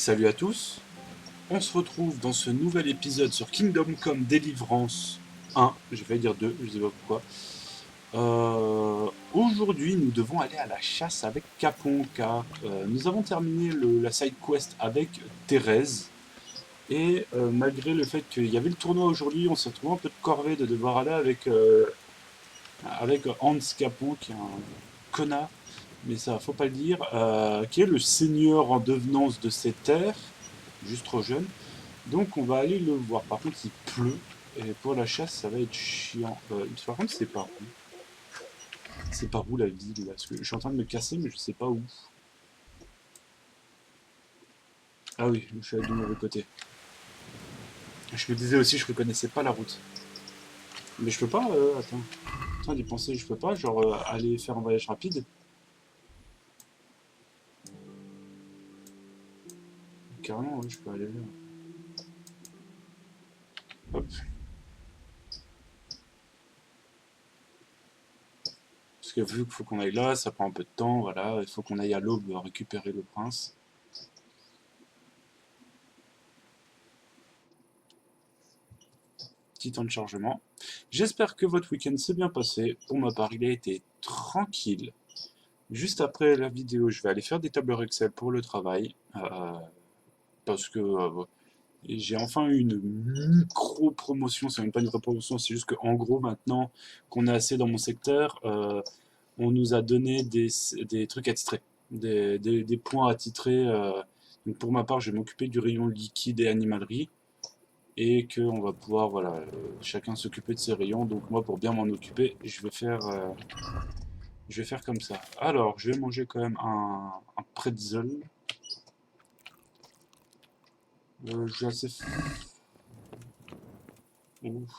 Salut à tous, on se retrouve dans ce nouvel épisode sur Kingdom Come Deliverance 1, je vais dire 2, je sais pas pourquoi. Aujourd'hui, nous devons aller à la chasse avec Capon, car nous avons terminé la side quest avec Thérèse. Et malgré le fait qu'il y avait le tournoi aujourd'hui, on s'est retrouvé un peu de corvée de devoir aller avec Hans Capon, qui est un connard, mais ça faut pas le dire, qui est le seigneur en devenance de ces terres, juste trop jeune. Donc on va aller le voir. Par contre il pleut, et pour la chasse ça va être chiant. Par contre c'est par où? C'est par où la ville là? Parce que je suis en train de me casser mais je sais pas où. Ah oui, je suis allé du mauvais côté. Je me disais aussi je reconnaissais pas la route. Mais je peux pas, attends. Attends d'y penser, je peux pas genre aller faire un voyage rapide. Carrément, oui, je peux aller là. Hop. Parce que vu qu'il faut qu'on aille là, ça prend un peu de temps, voilà. Il faut qu'on aille à l'aube récupérer le prince. Petit temps de chargement. J'espère que votre week-end s'est bien passé. Pour ma part, il a été tranquille. Juste après la vidéo, je vais aller faire des tableurs Excel pour le travail. Parce que j'ai enfin eu une micro-promotion. C'est même pas une vraie promotion, c'est juste qu'en gros, maintenant qu'on est assez dans mon secteur, on nous a donné des trucs à titrer. Des points à titrer. Donc pour ma part, je vais m'occuper du rayon liquide et animalerie. Et qu'on va pouvoir, voilà, chacun s'occuper de ses rayons. Donc moi, pour bien m'en occuper, je vais faire comme ça. Alors, je vais manger quand même un pretzel. J'ai assez... Ouf.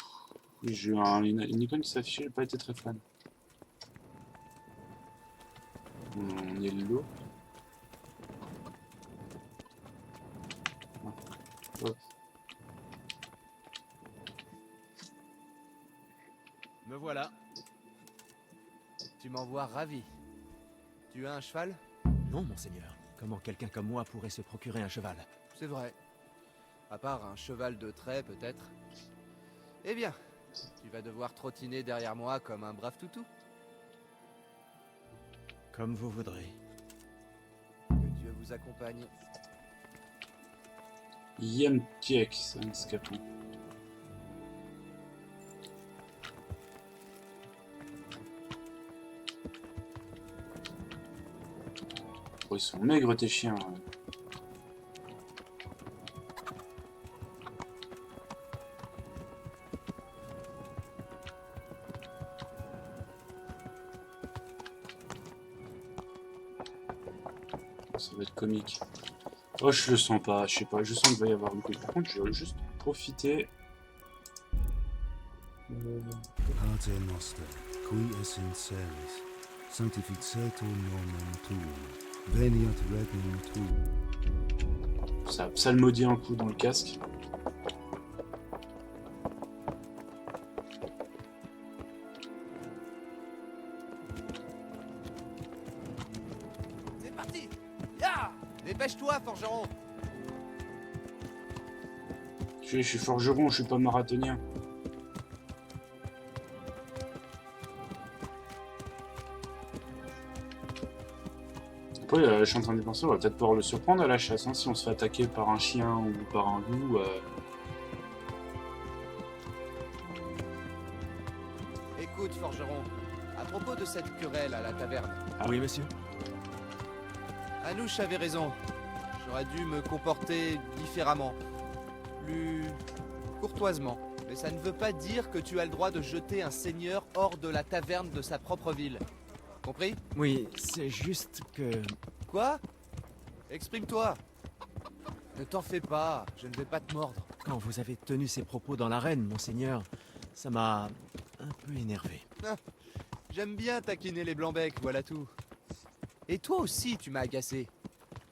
Oui, j'ai eu une icône qui s'affichait, j'ai pas été très fan. On est low. Hop. Me voilà. Tu m'envoies ravi. Tu as un cheval? Non, monseigneur. Comment quelqu'un comme moi pourrait se procurer un cheval? C'est vrai. À part un cheval de trait, peut-être. Eh bien, tu vas devoir trottiner derrière moi comme un brave toutou. Comme vous voudrez. Que Dieu vous accompagne. Yemtiek, c'est un scapon. Oh, ils sont maigres tes chiens. Ça va être comique. Oh, je le sens pas, je sais pas, je sens qu'il va y avoir une couille. Par contre, je vais juste profiter. Pater noster, qui es in celis, sanctificetur nomen tuum, veniat regnum tuum. Ça a psalmodié un coup dans le casque. C'est parti! Ya! Dépêche-toi, forgeron! Je suis forgeron, je suis pas marathonien. Après, je suis en train de penser, on va peut-être pouvoir le surprendre à la chasse, hein, si on se fait attaquer par un chien ou par un loup. Écoute, forgeron, à propos de cette querelle à la taverne, Oui, monsieur. Anouche avait raison. J'aurais dû me comporter différemment. Plus courtoisement. Mais ça ne veut pas dire que tu as le droit de jeter un seigneur hors de la taverne de sa propre ville. Compris? Oui, c'est juste que... Quoi? Exprime-toi. Ne t'en fais pas, je ne vais pas te mordre. Quand vous avez tenu ces propos dans l'arène, monseigneur, ça m'a un peu énervé. Ah, j'aime bien taquiner les blancs-becs, voilà tout. Et toi aussi, tu m'as agacé.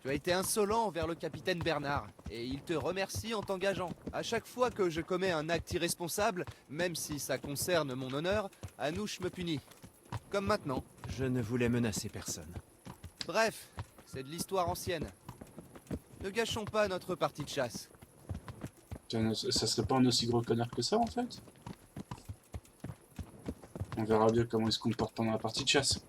Tu as été insolent envers le capitaine Bernard, et il te remercie en t'engageant. À chaque fois que je commets un acte irresponsable, même si ça concerne mon honneur, Anouche me punit. Comme maintenant. Je ne voulais menacer personne. Bref, c'est de l'histoire ancienne. Ne gâchons pas notre partie de chasse. Tiens, ça serait pas un aussi gros connard que ça en fait? On verra bien comment il se comporte pendant la partie de chasse.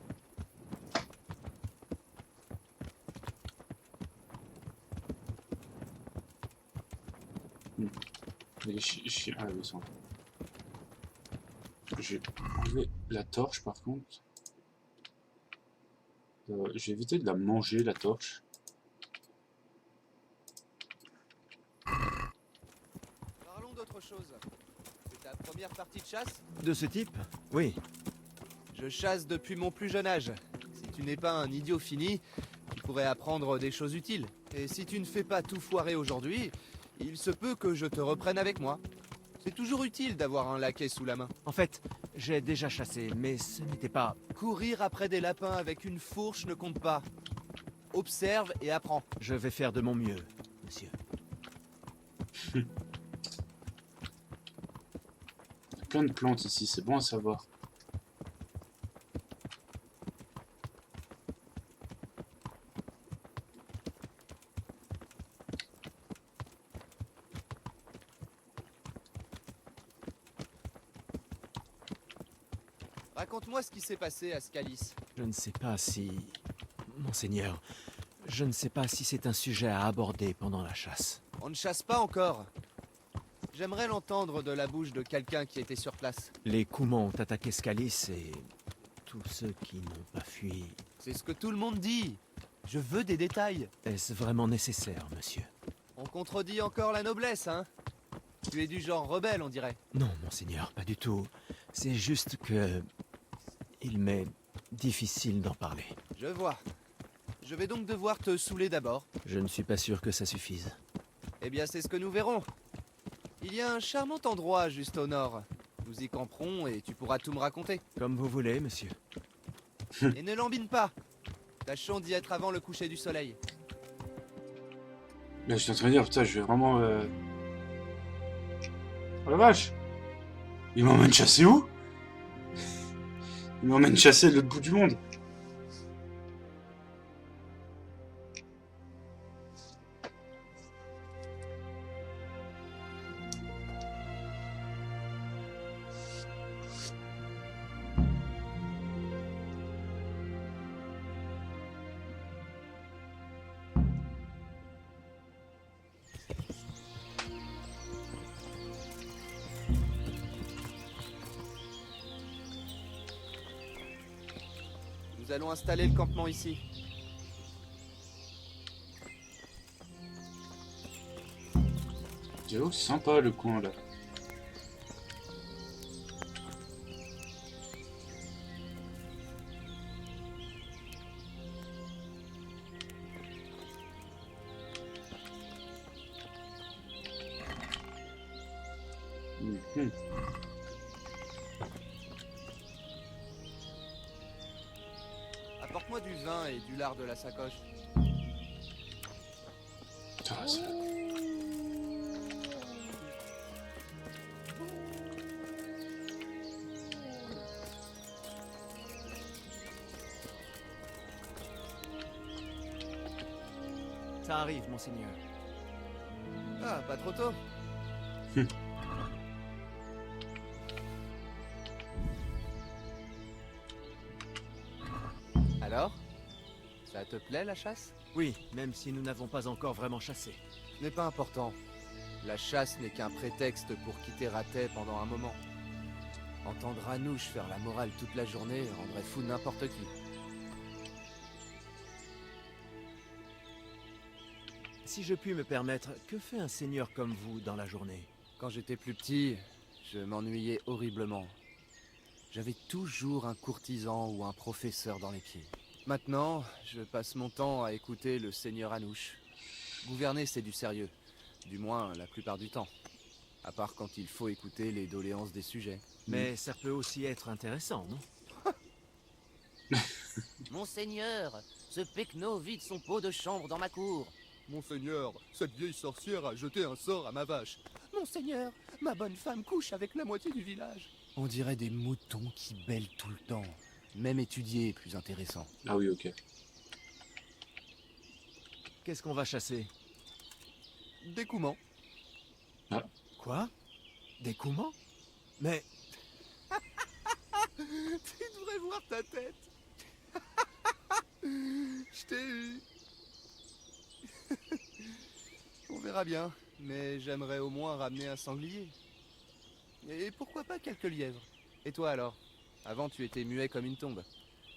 Les chiens. Ah oui, ils sont là. J'ai enlevé la torche par contre. J'ai évité de la manger la torche. Parlons d'autre chose. C'est ta première partie de chasse? De ce type? Oui. Je chasse depuis mon plus jeune âge. Si tu n'es pas un idiot fini, tu pourrais apprendre des choses utiles. Et si tu ne fais pas tout foirer aujourd'hui, il se peut que je te reprenne avec moi. C'est toujours utile d'avoir un laquais sous la main. En fait, j'ai déjà chassé, mais ce n'était pas... Courir après des lapins avec une fourche ne compte pas. Observe et apprends. Je vais faire de mon mieux, monsieur. Il y a plein de plantes ici, c'est bon à savoir. Raconte-moi ce qui s'est passé à Scalis. Je ne sais pas si... Monseigneur, je ne sais pas si c'est un sujet à aborder pendant la chasse. On ne chasse pas encore. J'aimerais l'entendre de la bouche de quelqu'un qui était sur place. Les Coumans ont attaqué Scalis et... tous ceux qui n'ont pas fui... C'est ce que tout le monde dit. Je veux des détails. Est-ce vraiment nécessaire, monsieur? On contredit encore la noblesse, hein? Tu es du genre rebelle, on dirait. Non, monseigneur, pas du tout. C'est juste que... il m'est difficile d'en parler. Je vois. Je vais donc devoir te saouler d'abord. Je ne suis pas sûr que ça suffise. Eh bien, c'est ce que nous verrons. Il y a un charmant endroit juste au nord. Nous y camperons et tu pourras tout me raconter. Comme vous voulez, monsieur. Et ne lambine pas. Tâchons d'y être avant le coucher du soleil. Là, je suis en train de dire, putain, je vais vraiment... Oh la vache! Il m'emmène chasser où? Il m'emmène chasser de l'autre bout du monde. Nous allons installer le campement ici. J'avoue que c'est sympa le coin là. Mhm. Apporte-moi du vin et du lard de la sacoche. Putain, ça- Ça arrive, monseigneur. Ah, pas trop tôt. Alors? Ça te plaît la chasse? Oui, même si nous n'avons pas encore vraiment chassé. Ce n'est pas important. La chasse n'est qu'un prétexte pour quitter Ratet pendant un moment. Entendre Anouche faire la morale toute la journée rendrait fou n'importe qui. Si je puis me permettre, que fait un seigneur comme vous dans la journée? Quand j'étais plus petit, je m'ennuyais horriblement. J'avais toujours un courtisan ou un professeur dans les pieds. Maintenant, je passe mon temps à écouter le seigneur Anouche. Gouverner, c'est du sérieux. Du moins, la plupart du temps. À part quand il faut écouter les doléances des sujets. Mais ça peut aussi être intéressant, non? Monseigneur, ce Pecno vide son pot de chambre dans ma cour. Monseigneur, cette vieille sorcière a jeté un sort à ma vache. Monseigneur, ma bonne femme couche avec la moitié du village. On dirait des moutons qui bêlent tout le temps. Même étudier est plus intéressant. Ah oui, ok. Qu'est-ce qu'on va chasser? Des Coumans. Quoi? Des Coumans? Mais Tu devrais voir ta tête. Je t'ai eu. On verra bien, mais j'aimerais au moins ramener un sanglier. Et pourquoi pas quelques lièvres. Et toi alors? Avant tu étais muet comme une tombe.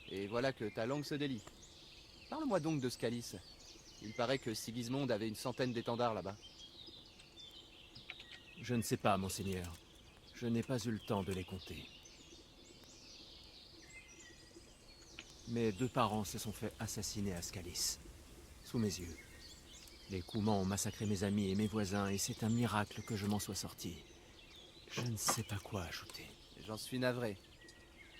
Et voilà que ta langue se délie. Parle-moi donc de Scalis. Il paraît que Sigismond avait une centaine d'étendards là-bas. je ne sais pas, monseigneur. Je n'ai pas eu le temps de les compter. Mes 2 parents se sont fait assassiner à Scalis, sous mes yeux. Les Coumans ont massacré mes amis et mes voisins, et c'est un miracle que je m'en sois sorti. Je ne sais pas quoi ajouter. J'en suis navré.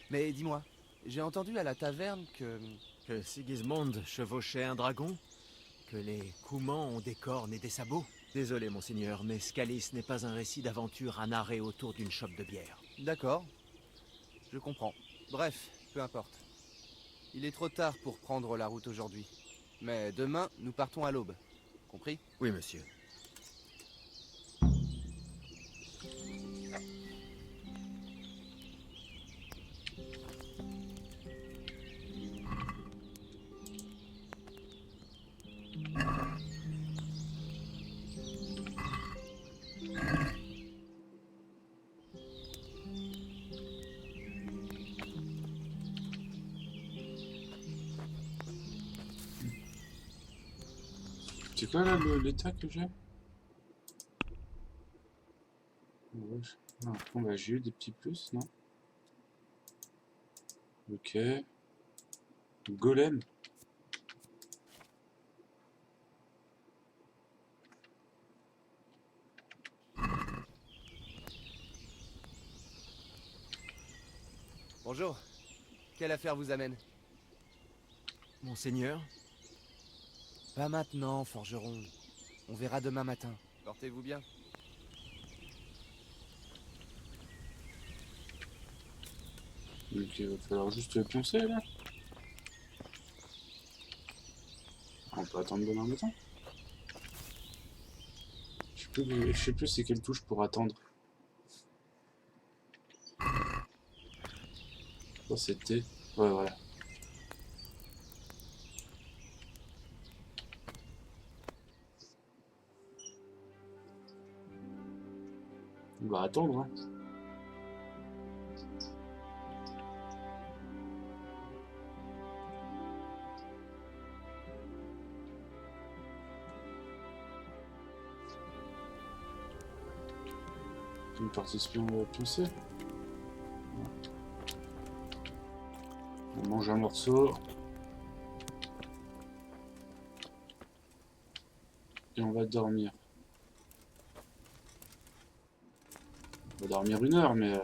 Mais dis-moi, j'ai entendu à la taverne que... Que Sigismond chevauchait un dragon? Que les Coumans ont des cornes et des sabots? Désolé, monseigneur, mais Scalis n'est pas un récit d'aventure à narrer autour d'une chope de bière. D'accord. Je comprends. Bref, peu importe. Il est trop tard pour prendre la route aujourd'hui. Mais demain, nous partons à l'aube. Compris? Oui, monsieur. C'est quoi là l'état que j'ai? Ouais, ah, bon, bah, j'ai eu des petits plus, non? Ok. Golem. Bonjour. Quelle affaire vous amène? Monseigneur? Pas maintenant, forgeron. On verra demain matin. Portez-vous bien. Donc il va falloir juste pioncer là. On peut attendre demain matin. Je sais plus c'est quelle touche pour attendre. Ça c'était. Ouais voilà. On va attendre hein. Une participant à pioncer. On mange un morceau. Et on va dormir. On va dormir 1 heure, mais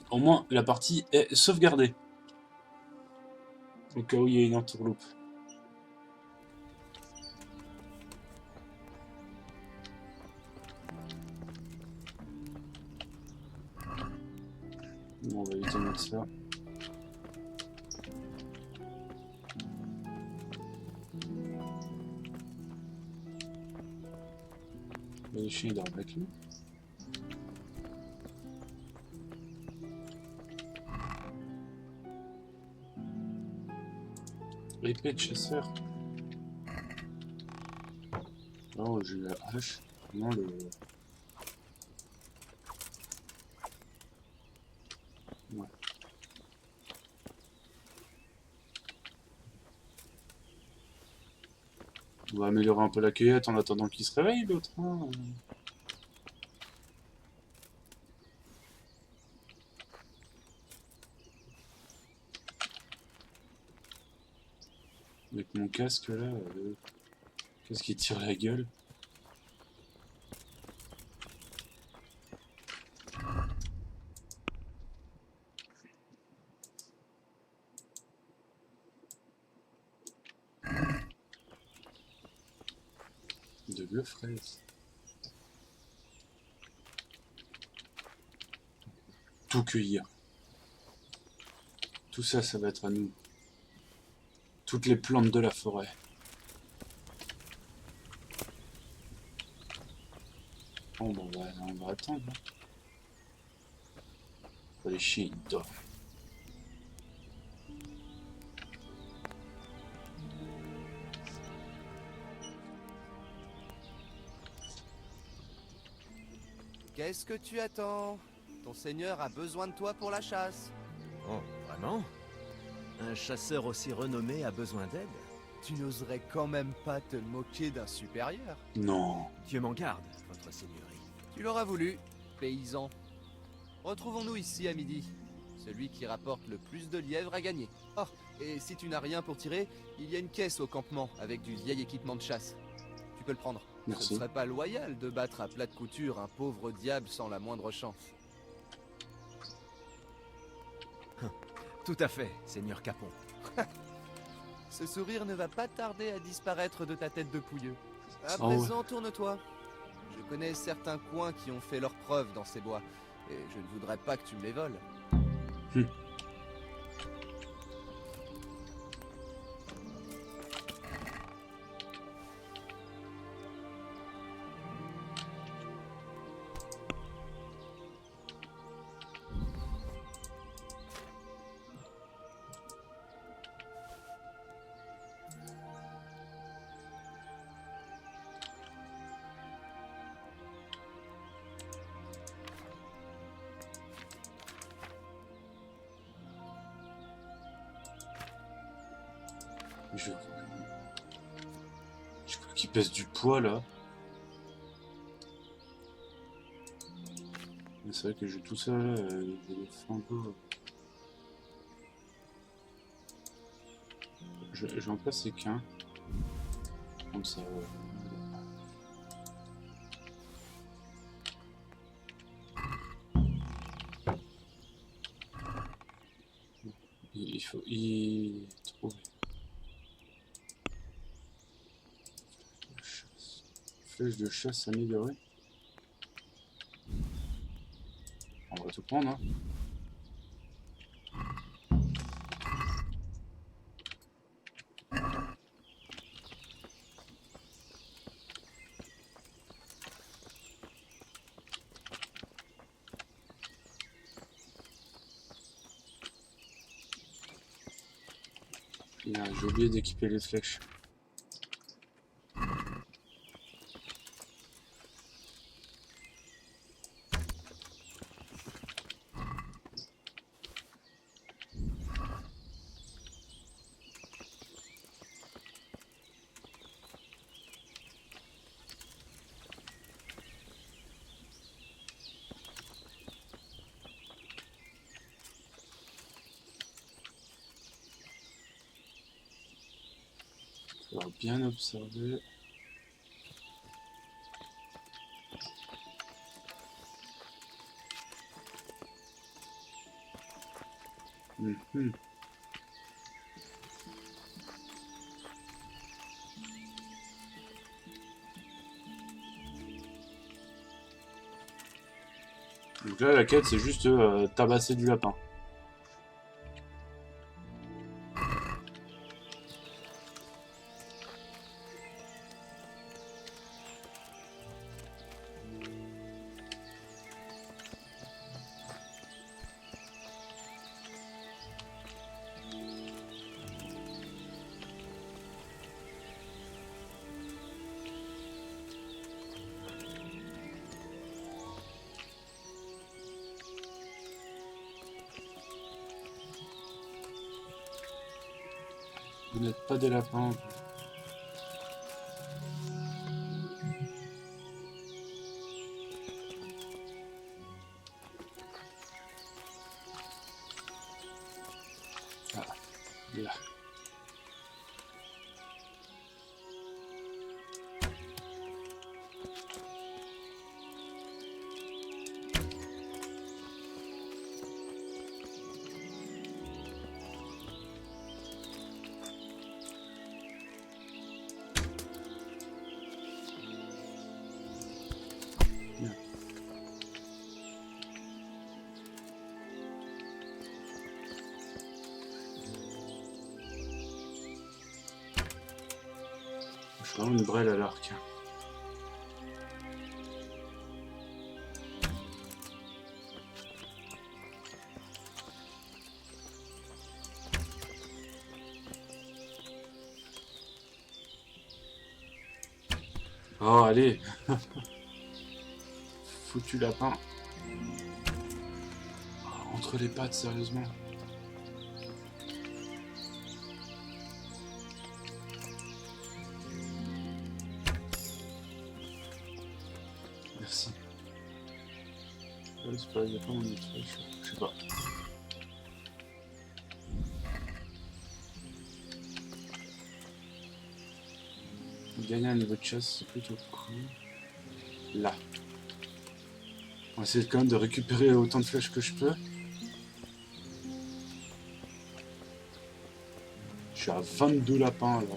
au moins la partie est sauvegardée. Au cas où il y a une entourloupe. Bon, on va éviter de mettre ça. Les chiens dorment avec nous. Épée de chasseur. Oh, j'ai la hache. Non, le... Ouais. On va améliorer un peu la cueillette en attendant qu'il se réveille, l'autre. Hein. Avec mon casque là, qu'est-ce qui tire la gueule? De bleu fraise. Tout cueillir. Tout ça, ça va être à nous. Toutes les plantes de la forêt. Bon, bah, on va attendre. Hein. Faut aller chier, il dort. Qu'est-ce que tu attends? Ton seigneur a besoin de toi pour la chasse. Oh, vraiment? Un chasseur aussi renommé a besoin d'aide? Tu n'oserais quand même pas te moquer d'un supérieur. Non. Dieu m'en garde, votre seigneurie. Tu l'auras voulu, paysan. Retrouvons-nous ici à midi. Celui qui rapporte le plus de lièvres a gagné. Oh, et si tu n'as rien pour tirer, il y a une caisse au campement avec du vieil équipement de chasse. Tu peux le prendre. Merci. Ce ne serait pas loyal de battre à plat de couture un pauvre diable sans la moindre chance. Tout à fait, seigneur Capon. Ce sourire ne va pas tarder à disparaître de ta tête de pouilleux. À Oh ouais. présent, tourne-toi. Je connais certains coins qui ont fait leurs preuves dans ces bois, et je ne voudrais pas que tu me les voles. Je crois qu'il pèse du poids là. Mais c'est vrai que je joue tout seul, j'ai des fantômes. J'en passe qu'un. Comme ça. Il faut y trouver. Flèche de chasse améliorée. On va tout prendre, hein. J'ai oublié d'équiper les flèches. Il faut bien observer. Mhm. Donc là, la quête, c'est juste tabasser du lapin. Vous n'êtes pas des lapins. Ah, là. Je prends une brêle à l'arc. Oh, allez. Foutu lapin. Oh, entre les pattes, sérieusement. Merci. C'est pas, il y a pas mon autre flèche. Je sais pas. Gagner un niveau de chasse, c'est plutôt cool. Là. On va essayer quand même de récupérer autant de flèches que je peux. Je suis à 22 lapins là.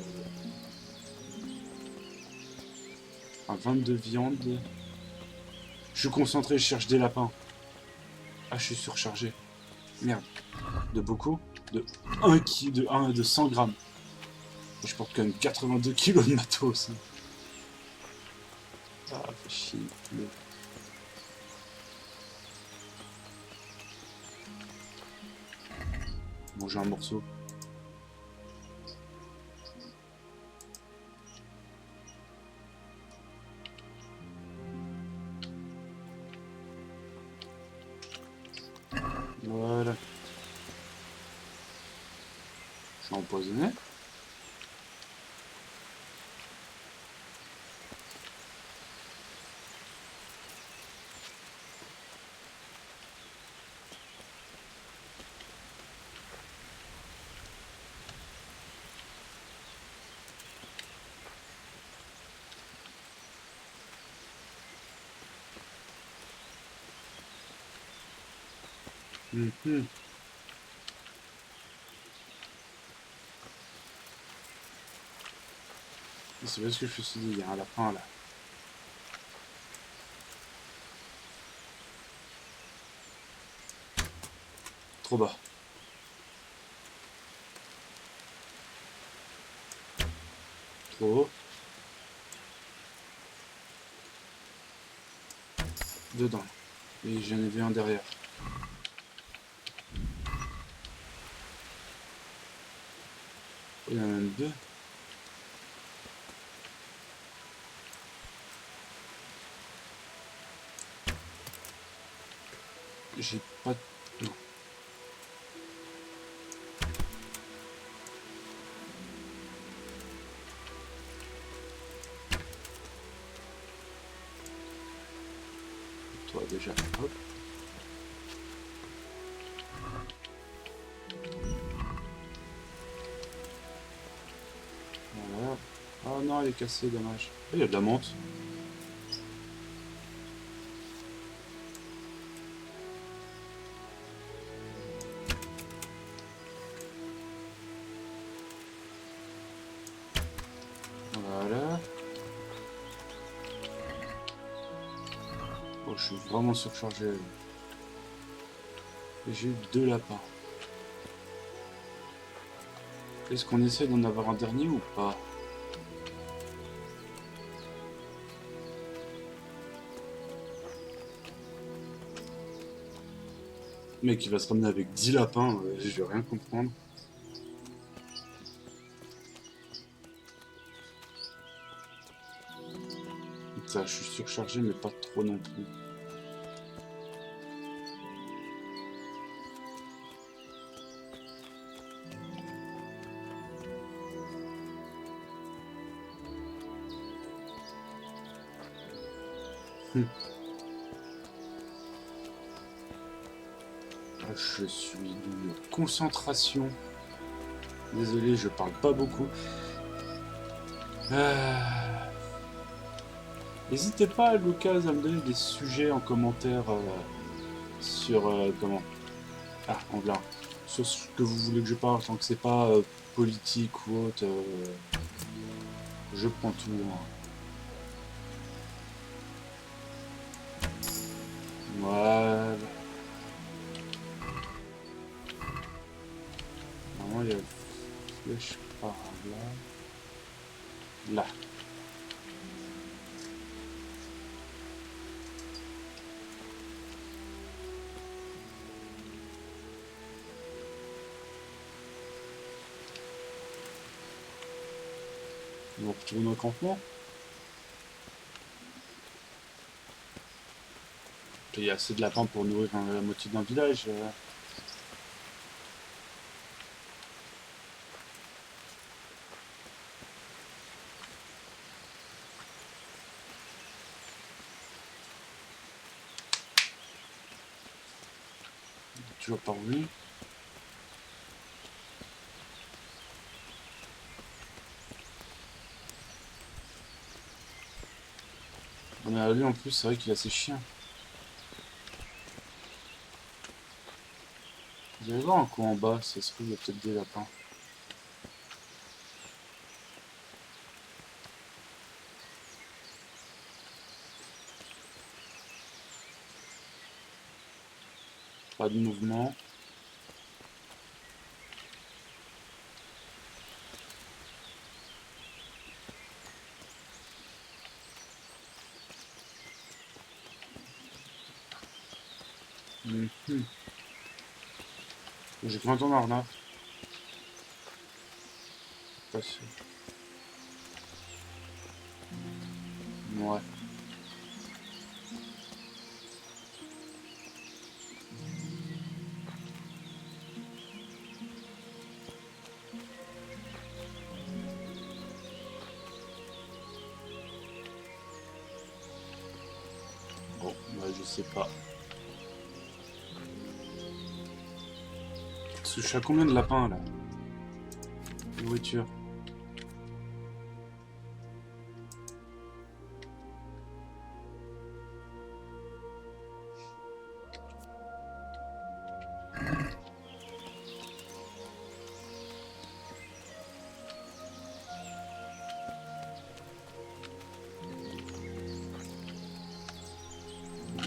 À 22 viandes. Je suis concentré, je cherche des lapins. Ah, je suis surchargé. Merde. De beaucoup. De 1 kg, de 100 grammes. Je porte quand même 82 kilos de matos. Ah, fait chier. Manger un morceau. Voilà. Je suis empoisonné. Mhm. C'est parce que je me suis dit, il y a un lapin là. Trop bas. Trop haut. Dedans. Et j'en ai vu un derrière. Il y en a même deux. J'ai pas de... Non. Toi déjà. Hop. Voilà. Oh non, elle est cassée, dommage. Oh, il y a de la menthe. Voilà. Oh, je suis vraiment surchargé. Et j'ai eu 2 lapins. Est-ce qu'on essaie d'en avoir un dernier ou pas? Le mec, il va se ramener avec 10 lapins, je vais rien comprendre. Ça, je suis surchargé, mais pas trop non plus. Je suis d'une concentration. Désolé, je parle pas beaucoup. N'hésitez pas à l'occasion à me donner des sujets en commentaire sur comment. Ah, en blanc. Sur ce que vous voulez que je parle, tant que c'est pas politique ou autre. Je prends tout. Hein. Voilà. Normalement, il y a une flèche par là. Là. On retourne au campement. Il y a assez de lapins pour nourrir la moitié d'un village. Toujours pas revenu. Mais lui en plus, c'est vrai qu'il a ses chiens. Vous allez voir un coup en bas, ça se trouve, il y a peut-être des lapins. Pas de mouvement. Mhm. J'ai cru entendre un renard. Pas sûr. Ouais. Bon, bah, je sais pas. Parce que je suis à combien de lapins là? Nourriture.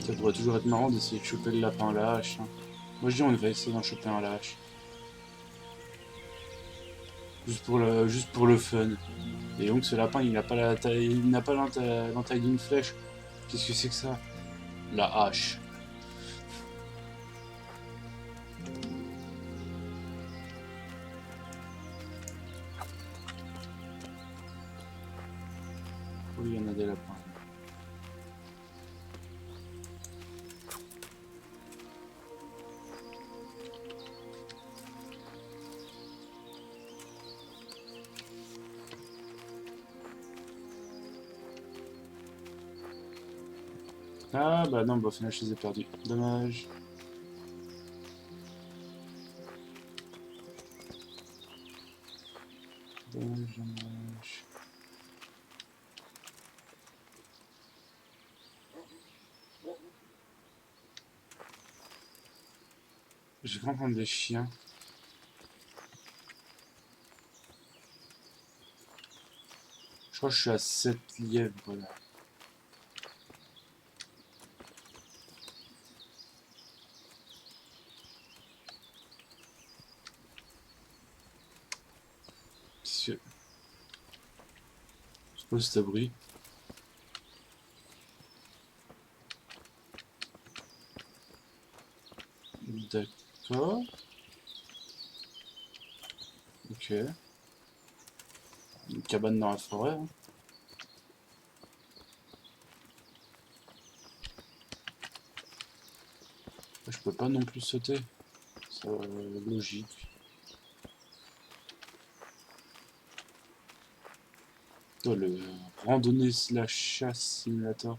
Ça pourrait toujours être marrant d'essayer de choper le lapin à la hache. Hein. Moi je dis on va essayer d'en choper un à la hache. Juste pour le fun. Et donc ce lapin il n'a pas la taille, il n'a pas l'entaille d'une flèche. Qu'est-ce que c'est que ça? La hache. Oui, il y en a des lapins. Ah bah non, bah au final je les ai perdus. Dommage. Dommage, dommage. Je vais prendre des chiens. Je crois que je suis à 7 lièvres là. Je suppose que c'est abri. D'accord. Ok. Une cabane dans la forêt. Hein. Je peux pas non plus sauter. C'est logique. Oh, le randonnée slash chasse simulator.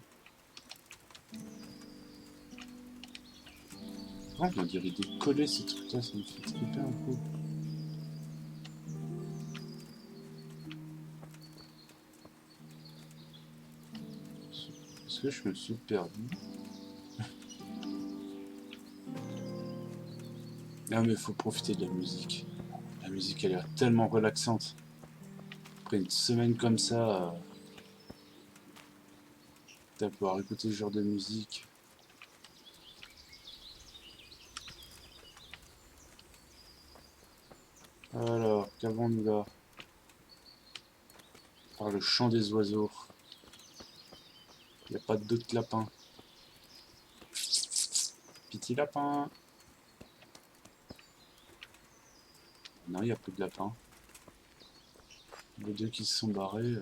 Oh, on dirait des collets ces trucs là, ça me fait triper un peu. Est-ce que je me suis perdu? Ah mais faut profiter de la musique. La musique elle est tellement relaxante. Après une semaine comme ça, t'as pouvoir écouter ce genre de musique. Alors, qu'avons-nous là? Par le chant des oiseaux. Il n'y a pas d'autres lapins. Petit lapin. Non, il n'y a plus de lapins. Les deux qui se sont barrés.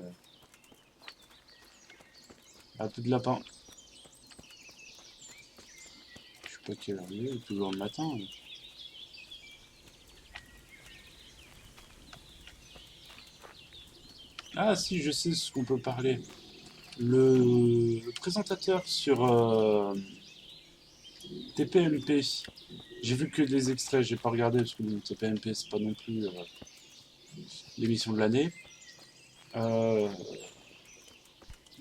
Ah, plus de lapins. pas quelle heure il est, toujours le matin. Ah si, je sais ce qu'on peut parler. Le présentateur sur TPMP, j'ai vu que des extraits, j'ai pas regardé parce que le TPMP c'est pas non plus l'émission de l'année.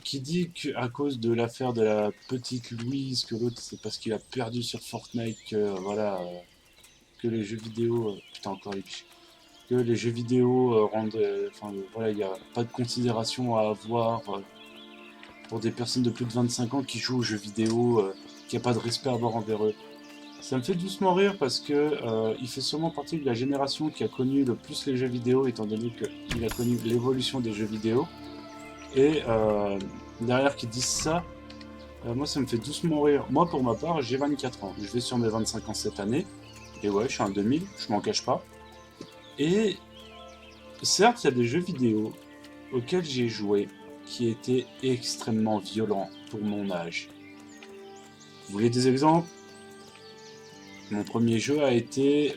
Qui dit qu'à cause de l'affaire de la petite Louise, que l'autre c'est parce qu'il a perdu sur Fortnite, que voilà, que les jeux vidéo, putain encore les biches, que les jeux vidéo rendent, enfin voilà, il n'y a pas de considération à avoir pour des personnes de plus de 25 ans qui jouent aux jeux vidéo, qu'il n'y a pas de respect à avoir envers eux. Ça me fait doucement rire parce que il fait sûrement partie de la génération qui a connu le plus les jeux vidéo, étant donné qu'il a connu l'évolution des jeux vidéo. Et derrière qu'ils disent ça, moi ça me fait doucement rire. Moi pour ma part, j'ai 24 ans. Je vais sur mes 25 ans cette année. Et ouais, je suis un 2000, je m'en cache pas. Et certes, il y a des jeux vidéo auxquels j'ai joué qui étaient extrêmement violents pour mon âge. Vous voulez des exemples? Mon premier jeu a été...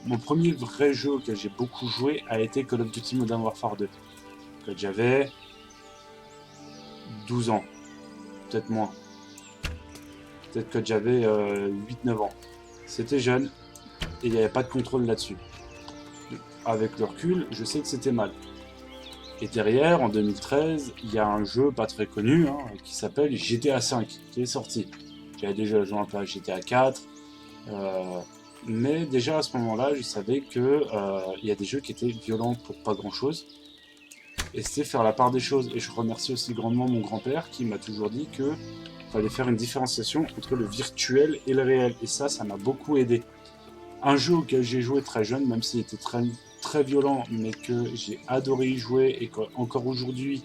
mon premier vrai jeu auquel j'ai beaucoup joué a été Call of Duty Modern Warfare 2. Quand j'avais 12 ans. Peut-être moins. Peut-être que j'avais 8-9 ans. C'était jeune et il n'y avait pas de contrôle là-dessus. Avec le recul, je sais que c'était mal. Et derrière, en 2013, il y a un jeu pas très connu qui s'appelle GTA V qui est sorti. J'avais déjà joué un peu à GTA 4. Mais déjà à ce moment-là, je savais que il y a des jeux qui étaient violents pour pas grand-chose. Et c'était faire la part des choses. Et je remercie aussi grandement mon grand-père qui m'a toujours dit que fallait faire une différenciation entre le virtuel et le réel. Et ça m'a beaucoup aidé. Un jeu auquel j'ai joué très jeune, même s'il était très, très violent, mais que j'ai adoré y jouer et qu'encore aujourd'hui,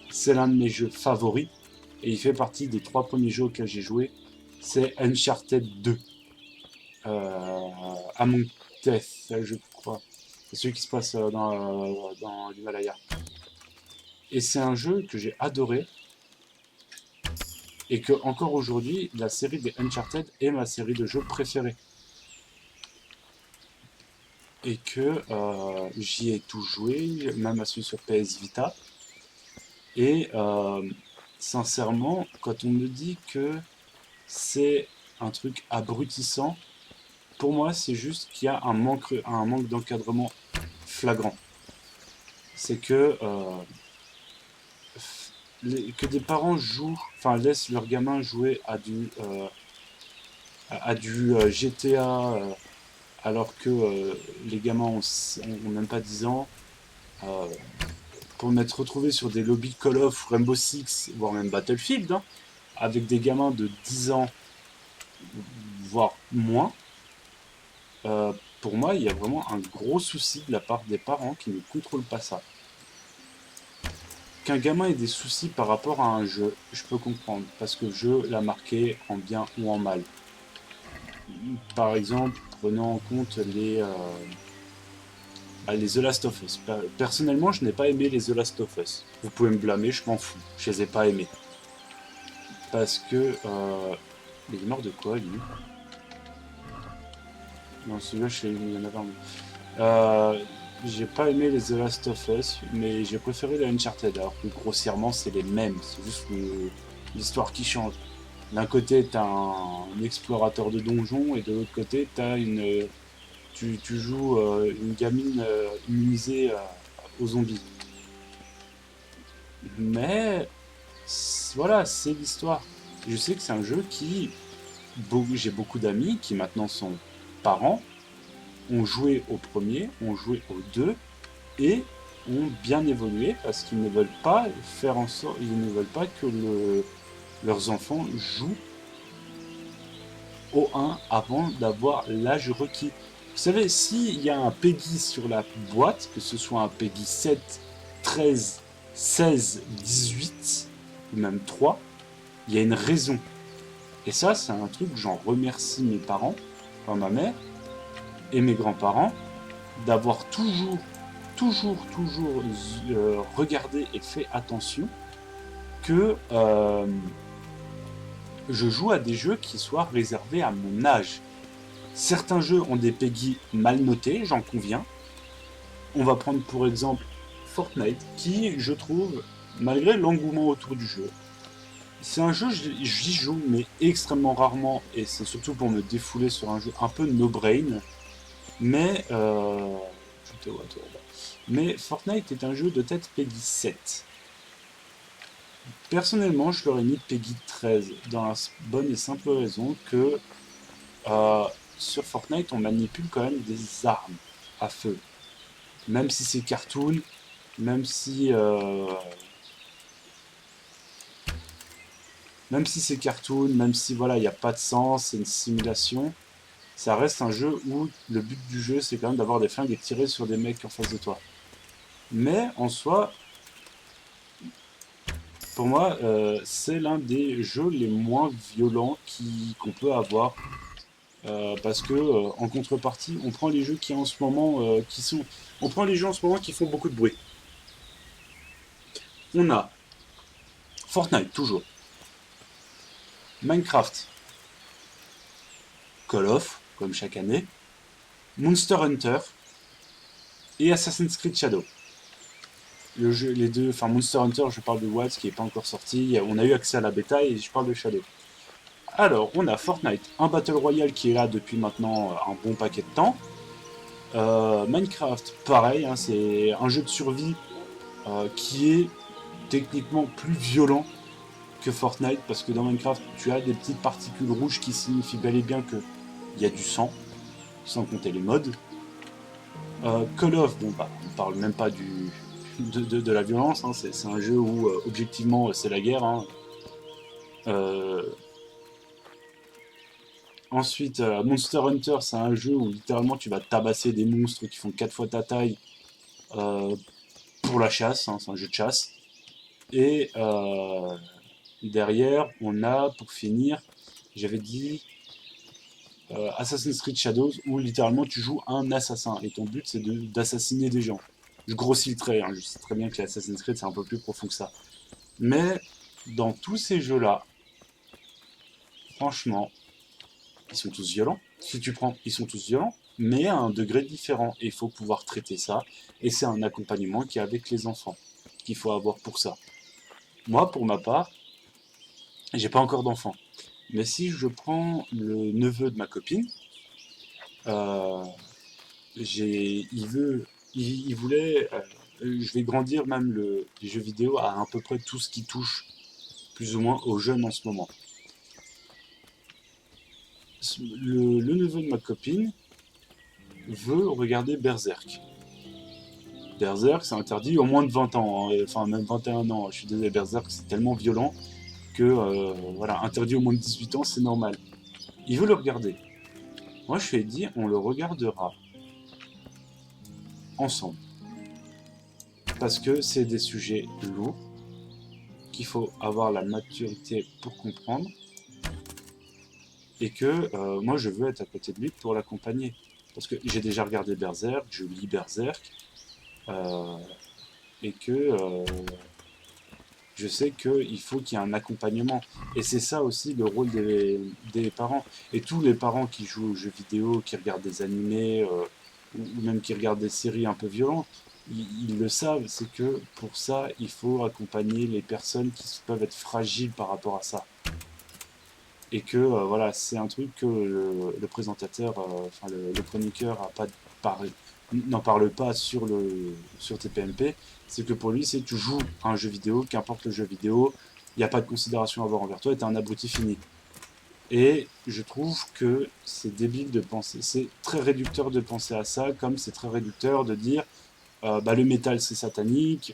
c'est l'un de mes jeux favoris. Et il fait partie des 3 premiers jeux auxquels j'ai joué. C'est Uncharted 2. Among Death, je crois. C'est celui qui se passe dans l'Himalaya. Et c'est un jeu que j'ai adoré. Et que encore aujourd'hui, la série des Uncharted est ma série de jeux préférée. Et que j'y ai tout joué, même à celui sur PS Vita. Et sincèrement, quand on me dit que c'est un truc abrutissant, pour moi, c'est juste qu'il y a un manque d'encadrement flagrant. C'est que des parents laissent leurs gamins jouer à du GTA alors que les gamins ont même pas 10 ans. Pour m'être retrouvé sur des lobbies Call of, Rainbow Six, voire même Battlefield, avec des gamins de 10 ans, voire moins. Pour moi, il y a vraiment un gros souci de la part des parents qui ne contrôlent pas ça. Qu'un gamin ait des soucis par rapport à un jeu, je peux comprendre, parce que le jeu l'a marqué en bien ou en mal. Par exemple, prenons en compte les The Last of Us. Personnellement, je n'ai pas aimé les The Last of Us. Vous pouvez me blâmer, je m'en fous. Je les ai pas aimés. Parce que... il est mort de quoi, lui? Non, celui-là, il y en avait un. J'ai pas aimé les The Last of Us, mais j'ai préféré les Uncharted, alors que grossièrement, c'est les mêmes. C'est juste l'histoire qui change. D'un côté, t'as un explorateur de donjons, et de l'autre côté, t'as tu joues une gamine immunisée aux zombies. Mais voilà, c'est l'histoire. Je sais que c'est un jeu qui... J'ai beaucoup d'amis qui maintenant sont parents, ont joué au premier, ont joué au 2 et ont bien évolué parce qu'ils ne veulent pas faire en sorte, ils ne veulent pas que leurs enfants jouent au 1 avant d'avoir l'âge requis. Vous savez, s'il y a un PEGI sur la boîte, que ce soit un PEGI 7, 13, 16, 18 ou même 3, il y a une raison. Et ça, c'est un truc que j'en remercie mes parents, enfin ma mère, et mes grands-parents, d'avoir toujours regardé et fait attention que je joue à des jeux qui soient réservés à mon âge. Certains jeux ont des PEGI mal notés, j'en conviens. On va prendre pour exemple Fortnite, qui, je trouve, malgré l'engouement autour du jeu, c'est un jeu, j'y joue, mais extrêmement rarement, et c'est surtout pour me défouler sur un jeu un peu no-brain. Mais, mais Fortnite est un jeu de tête PEGI 7. Personnellement, je l'aurais mis PEGI 13, dans la bonne et simple raison que sur Fortnite, on manipule quand même des armes à feu. Même si c'est cartoon, même si c'est cartoon, même si voilà, il n'y a pas de sens, c'est une simulation, ça reste un jeu où le but du jeu, c'est quand même d'avoir des flingues et de tirer sur des mecs en face de toi. Mais en soi, pour moi, c'est l'un des jeux les moins violents qu'on peut avoir. Parce que en contrepartie, on prend les jeux qui en ce moment on prend les jeux en ce moment qui font beaucoup de bruit. On a Fortnite toujours, Minecraft, Call of comme chaque année, Monster Hunter et Assassin's Creed Shadow. Le jeu, les deux, enfin Monster Hunter, je parle de Wilds qui n'est pas encore sorti. On a eu accès à la bêta et je parle de Shadow. Alors, on a Fortnite, un Battle Royale qui est là depuis maintenant un bon paquet de temps. Minecraft, pareil, hein, c'est un jeu de survie qui est techniquement plus violent que Fortnite, parce que dans Minecraft, tu as des petites particules rouges qui signifient bel et bien qu'il y a du sang, sans compter les mods. Call of, bon bah, on parle même pas de la violence, hein, c'est un jeu où objectivement c'est la guerre. Hein. Ensuite, Monster Hunter, c'est un jeu où littéralement tu vas tabasser des monstres qui font 4 fois ta taille pour la chasse, hein, c'est un jeu de chasse. Et derrière, on a, pour finir, j'avais dit Assassin's Creed Shadows, où littéralement tu joues un assassin, et ton but c'est d'assassiner des gens. Je grossis le trait, hein, je sais très bien que les Assassin's Creed c'est un peu plus profond que ça. Mais dans tous ces jeux-là, franchement, ils sont tous violents. Si tu prends, ils sont tous violents, mais à un degré différent. Et il faut pouvoir traiter ça. Et c'est un accompagnement qui est avec les enfants qu'il faut avoir pour ça. Moi, pour ma part, j'ai pas encore d'enfant. Mais si je prends le neveu de ma copine, il voulait, je vais grandir même les jeux vidéo à peu près tout ce qui touche plus ou moins aux jeunes en ce moment. Le neveu de ma copine veut regarder Berserk. Berserk, c'est interdit au moins de 20 ans, hein, enfin même 21 ans. Je suis désolé, Berserk, c'est tellement violent que, voilà, interdit au moins de 18 ans, c'est normal. Il veut le regarder. Moi, je lui ai dit, on le regardera ensemble. Parce que c'est des sujets lourds, qu'il faut avoir la maturité pour comprendre, et que moi, je veux être à côté de lui pour l'accompagner. Parce que j'ai déjà regardé Berserk, je lis Berserk, et que je sais qu'il faut qu'il y ait un accompagnement. Et c'est ça aussi le rôle des parents. Et tous les parents qui jouent aux jeux vidéo, qui regardent des animés, ou même qui regardent des séries un peu violentes, ils le savent, c'est que pour ça, il faut accompagner les personnes qui peuvent être fragiles par rapport à ça. Et que voilà, c'est un truc que le présentateur, enfin le chroniqueur n'en parle pas sur TPMP, c'est que pour lui, c'est tu joues à un jeu vidéo, qu'importe le jeu vidéo, il n'y a pas de considération à avoir envers toi et t'es un abruti fini. Et je trouve que c'est débile de penser, c'est très réducteur de penser à ça, comme c'est très réducteur de dire le métal c'est satanique,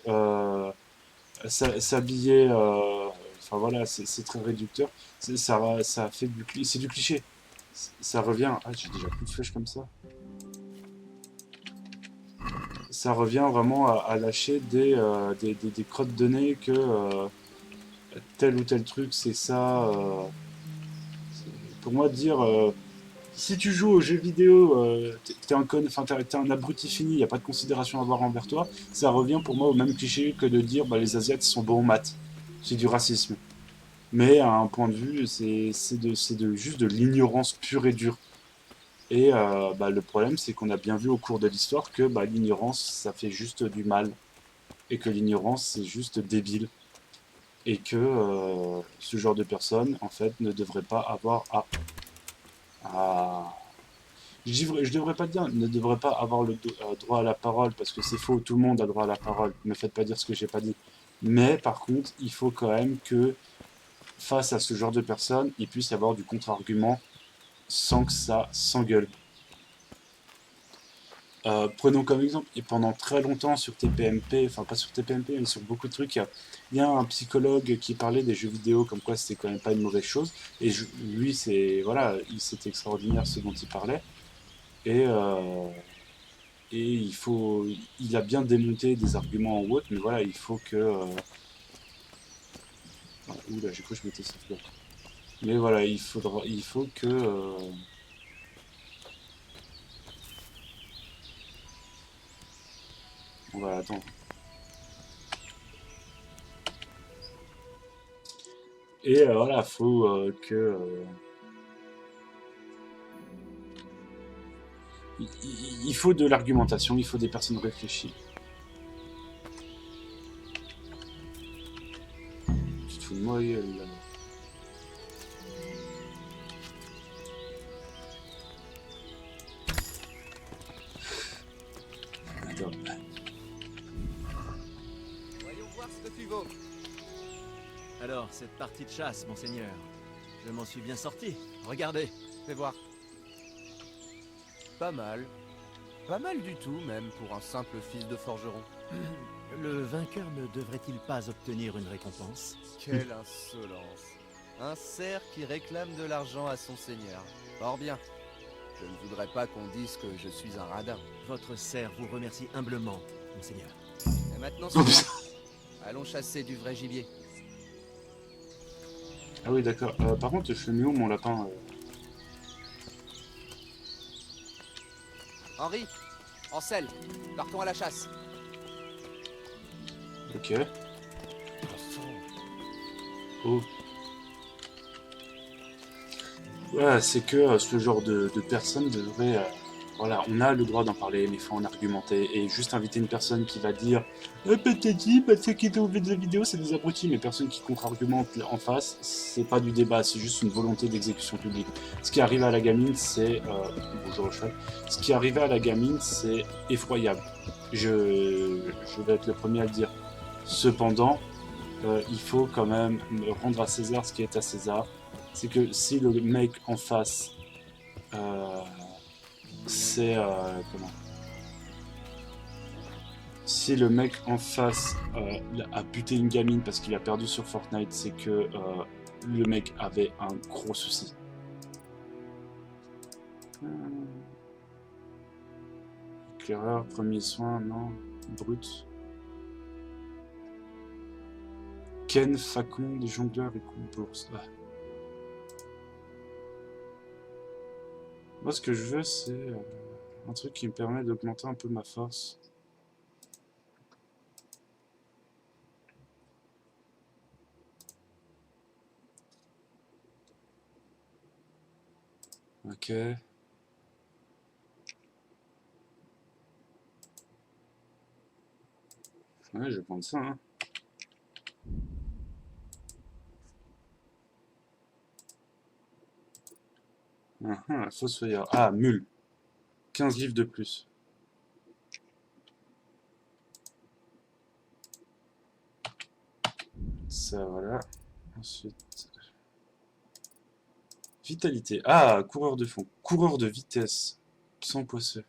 s'habiller, enfin voilà, c'est très réducteur, ça fait c'est du cliché, ça revient, ah j'ai déjà plus de flèches comme ça. Ça revient vraiment à lâcher des crottes de nez que tel ou tel truc c'est ça. Pour moi dire si tu joues aux jeux vidéo, t'es un abruti fini, il n'y a pas de considération à avoir envers toi, ça revient pour moi au même cliché que de dire les Asiates sont bons en maths. C'est du racisme. Mais à un point de vue, juste de l'ignorance pure et dure. Et bah, le problème, c'est qu'on a bien vu au cours de l'histoire que bah, l'ignorance, ça fait juste du mal. Et que l'ignorance, c'est juste débile. Et que ce genre de personnes, en fait, ne devrait pas avoir à je devrais pas dire, ne devrait pas avoir le droit à la parole, parce que c'est faux, tout le monde a droit à la parole. Ne me faites pas dire ce que j'ai pas dit. Mais par contre, il faut quand même que, face à ce genre de personnes, il puisse y avoir du contre-argument sans que ça s'engueule. Prenons comme exemple, et pendant très longtemps sur TPMP, enfin pas sur TPMP, mais sur beaucoup de trucs, il y a un psychologue qui parlait des jeux vidéo comme quoi c'était quand même pas une mauvaise chose. Et lui, voilà, c'était extraordinaire ce dont il parlait. Et, euh, et il a bien démonté des arguments en haute, mais voilà, il faut que. Oula, j'ai cru que je m'étais soufflé. Mais voilà, il faut que. Voilà, attends. Et voilà, faut que. Il faut de l'argumentation, il faut des personnes réfléchies. Tu te fous de moi, là. Attends. Voyons voir ce que tu vaux. Alors, cette partie de chasse, monseigneur, je m'en suis bien sorti. Regardez. Fais voir. Pas mal. Pas mal du tout, même, pour un simple fils de forgeron. Le vainqueur ne devrait-il pas obtenir une récompense? Quelle insolence. Un cerf qui réclame de l'argent à son seigneur. Fort bien. Je ne voudrais pas qu'on dise que je suis un radin. Votre cerf vous remercie humblement, monseigneur. Et maintenant, suivez. Allons chasser du vrai gibier. Ah oui, d'accord. Par contre, je mets où mon lapin Henri, Ansel, partons à la chasse. Ok. Oh. Ouais, c'est que ce genre de personne devrait. Voilà, on a le droit d'en parler, mais il faut en argumenter. Et juste inviter une personne qui va dire peut-être dit, ceux qui étaient au de la vidéo, c'est des abrutis, mais personne qui contre-argumente en face, c'est pas du débat, c'est juste une volonté d'exécution publique. Ce qui arrive à la gamine, c'est. Bonjour le cheval. Ce qui arrivait à la gamine, c'est effroyable. Je vais être le premier à le dire. Cependant, il faut quand même rendre à César ce qui est à César. C'est que si le mec en face, c'est comment si le mec en face a buté une gamine parce qu'il a perdu sur Fortnite, c'est que le mec avait un gros souci. Éclaireur, premier soin, non. Brut. Ken, Facon, des jongleurs et coups bourse. Ah. Moi, ce que je veux, c'est un truc qui me permet d'augmenter un peu ma force. Ok. Ouais, je vais prendre ça, hein. Fossoyeur. Ah, mule. 15 livres de plus. Ça, voilà. Ensuite... Vitalité. Ah, coureur de fond. Coureur de vitesse. Sans poisseux.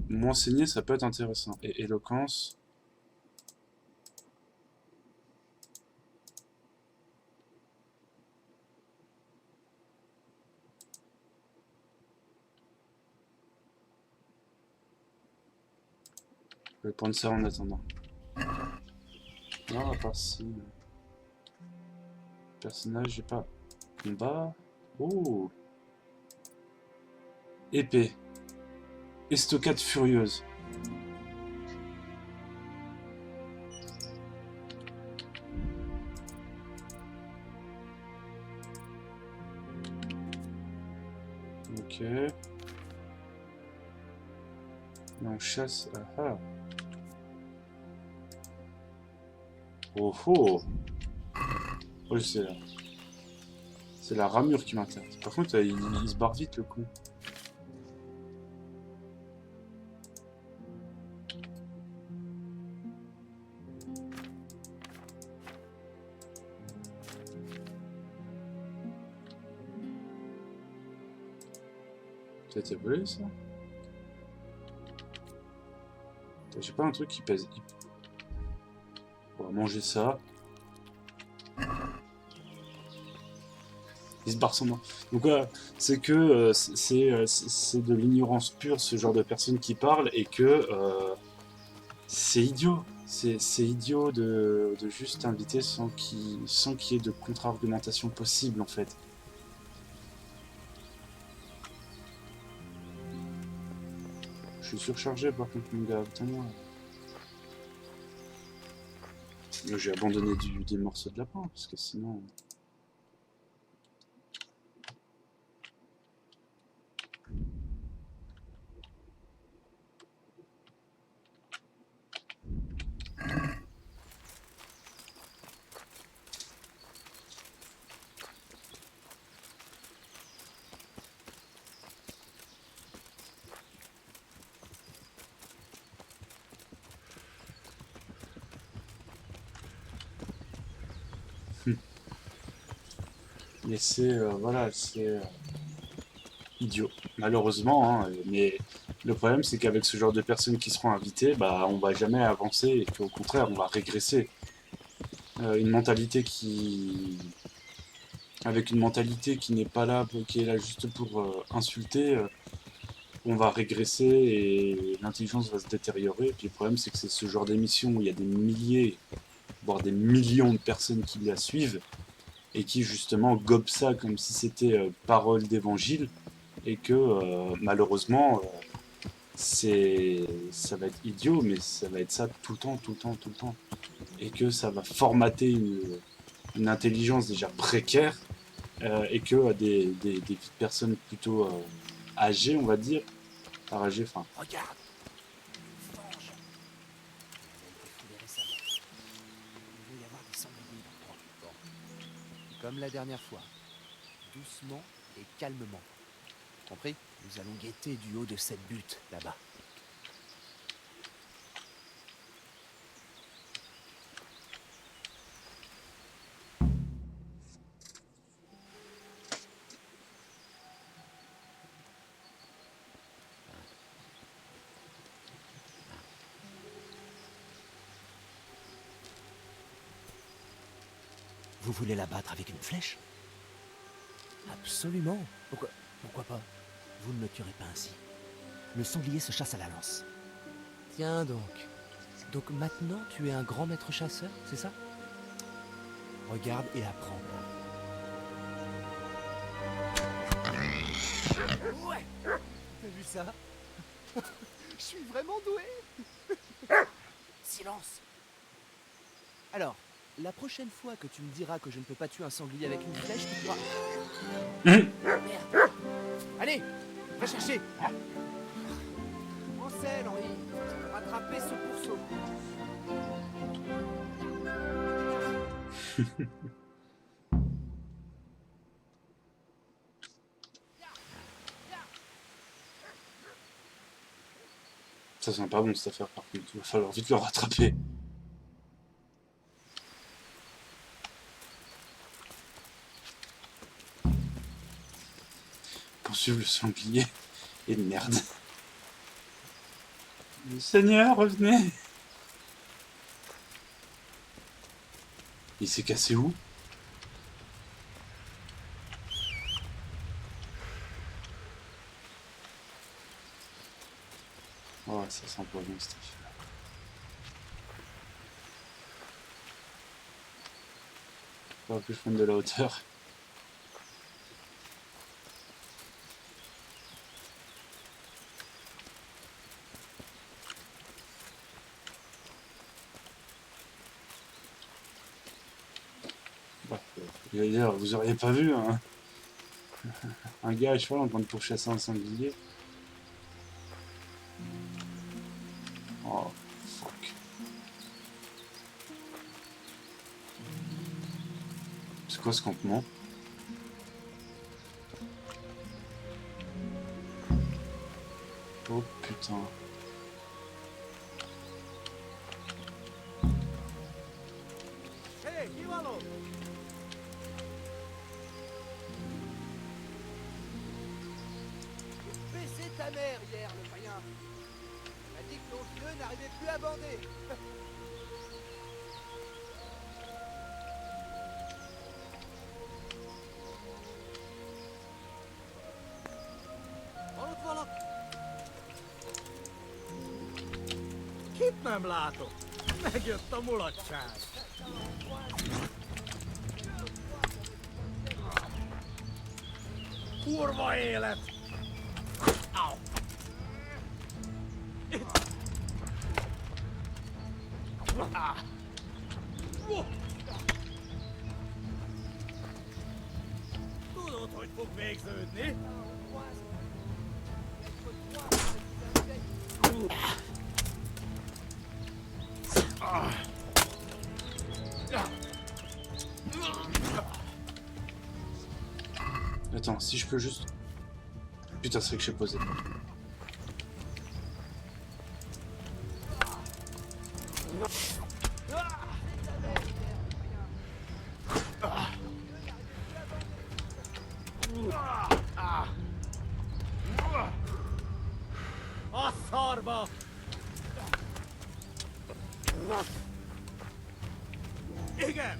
M'enseigner, ça peut être intéressant. Et éloquence. Je vais prendre ça en attendant. Non, à part si... Personnage, j'ai pas... Combat... Oh. Épée. Estocade furieuse. Ok. Et on chasse. Ah ah. Oh oh. Oh, c'est la ramure qui m'intéresse. Par contre, il se barre vite le coup. Ça a été volé ça? J'ai pas un truc qui pèse. On va manger ça. Il se barre son nom. Donc voilà, c'est que c'est de l'ignorance pure ce genre de personnes qui parlent et que c'est idiot. C'est idiot de juste inviter sans qu'il y ait de contre-argumentation possible en fait. Je suis surchargé par contre mon gars, putain-moi. J'ai abandonné des morceaux de lapin parce que sinon... Mais c'est voilà, c'est idiot, malheureusement. Hein, mais le problème, c'est qu'avec ce genre de personnes qui seront invitées, bah, on va jamais avancer et qu'au contraire, on va régresser. Une mentalité avec une mentalité qui n'est pas là, qui est là juste pour insulter, on va régresser et l'intelligence va se détériorer. Et puis le problème, c'est que c'est ce genre d'émission où il y a des milliers, voire des millions de personnes qui la suivent et qui justement gobent ça comme si c'était parole d'évangile et que malheureusement ça va être idiot mais ça va être ça tout le temps, tout le temps, tout le temps et que ça va formater une intelligence déjà précaire et que des personnes plutôt âgées on va dire, par âgées, enfin... Regarde. Fange. Elle a été foulée récemment. Il doit y avoir des sangliers dans le coin. Bon. Comme la dernière fois. Doucement et calmement. Compris? Nous allons guetter du haut de cette butte, là-bas. Vous voulez la battre avec une flèche? Absolument. Pourquoi pas? Vous ne me tuerez pas ainsi. Le sanglier se chasse à la lance. Tiens donc. Donc maintenant, tu es un grand maître chasseur, c'est ça? Regarde et apprends. Ouais. T'as vu ça? Je suis vraiment doué. Silence. Alors, la prochaine fois que tu me diras que je ne peux pas tuer un sanglier avec une flèche, tu pourras... Merde. Allez, va chercher. En selle, Henri. Rattrapez ce pourceau. Ça sent pas bon cette affaire par contre, il va falloir vite le rattraper. Poursuivre le sanglier et de merde. Le Seigneur, revenez! Il s'est cassé où? Oh, ça sent pas bon cette affaire. Faudra que je prenne de la hauteur. D'ailleurs, vous auriez pas vu un gars à cheval en train de pourchasser un sanglier. Oh, fuck. C'est quoi ce campement? Oh putain. Hé, Kivalo! Baissé ta mère hier, le païen. Elle m'a dit que ton vieux n'arrivait plus à bander. Kit nem látok? Megjött a mulatság. Kurva élet! Au! Tudod, hogy fog végződni? Attends, si je peux juste... Putain, c'est vrai que j'ai posé. A szarba! Igen!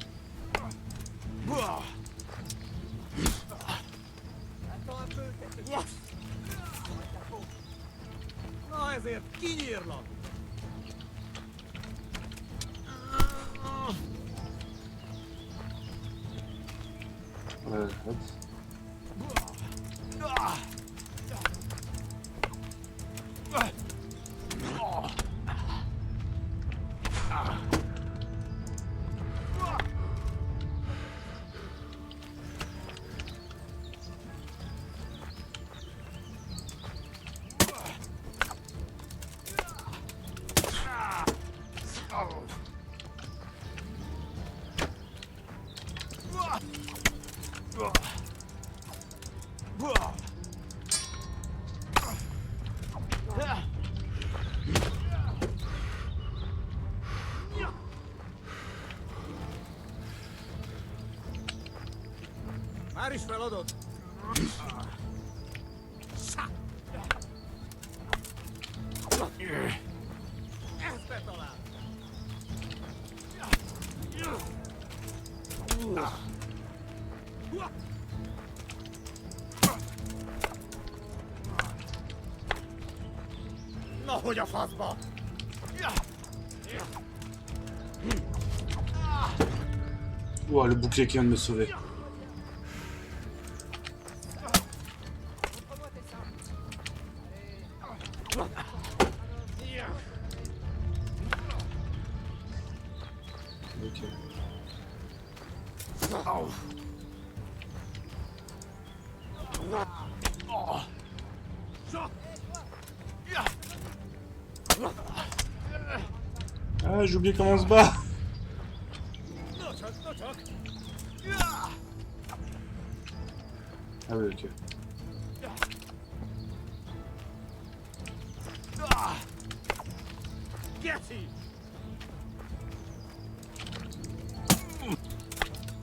Na ezért kinyírlak! Hop. Már is feladod? Ezt betalált! Na, hogy a faszba! Ouah, le bouclier qui vient de me sauver. Ok. Ah, j'ai oublié comment on se bat. Ah oui, ok.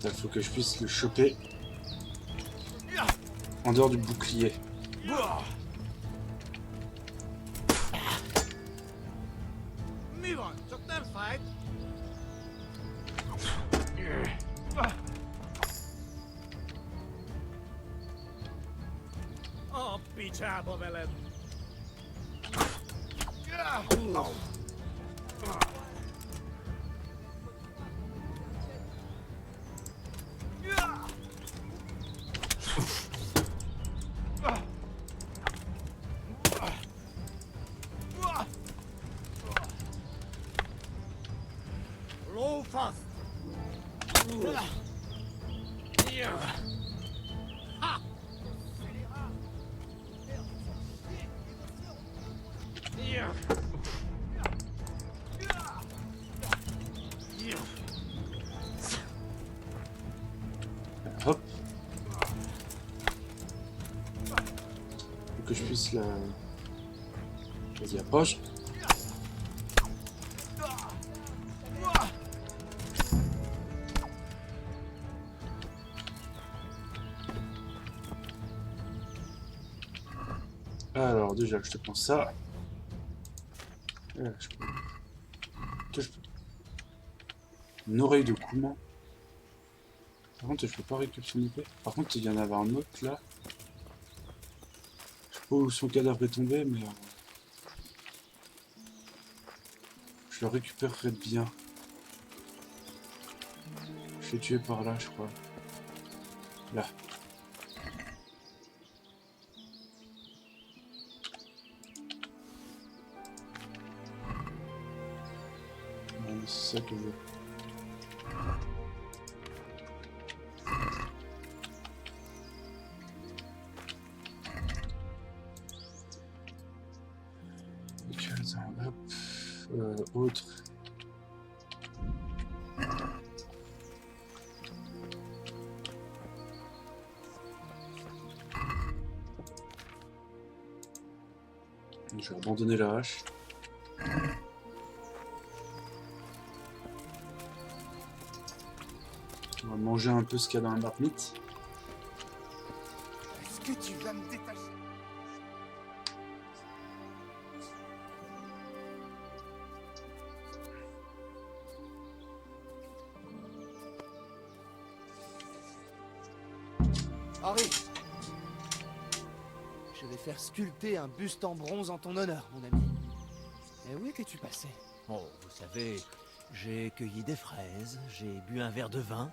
Il faut que je puisse le choper en dehors du bouclier. Mi van? Csak nem fájt? A picsába veled! Lófasz! Hop. Pour que je puisse la... Vas-y, approche. Alors déjà, je te prends ça. Une oreille de Kuma. Par contre, je peux pas récupérer son épée. Par contre, il y en avait un autre là. Je sais pas où son cadavre est tombé, mais je le récupérerai bien. Je l'ai tué par là, je crois. Là. C'est ça que je veux. Hop. Autre. Je vais abandonner la hache. On va manger un peu ce qu'il y a dans la marmite. Est-ce que tu vas me détacher? Henri, je vais faire sculpter un buste en bronze en ton honneur, mon ami. Et où étais-tu passé? Oh, vous savez, j'ai cueilli des fraises, j'ai bu un verre de vin,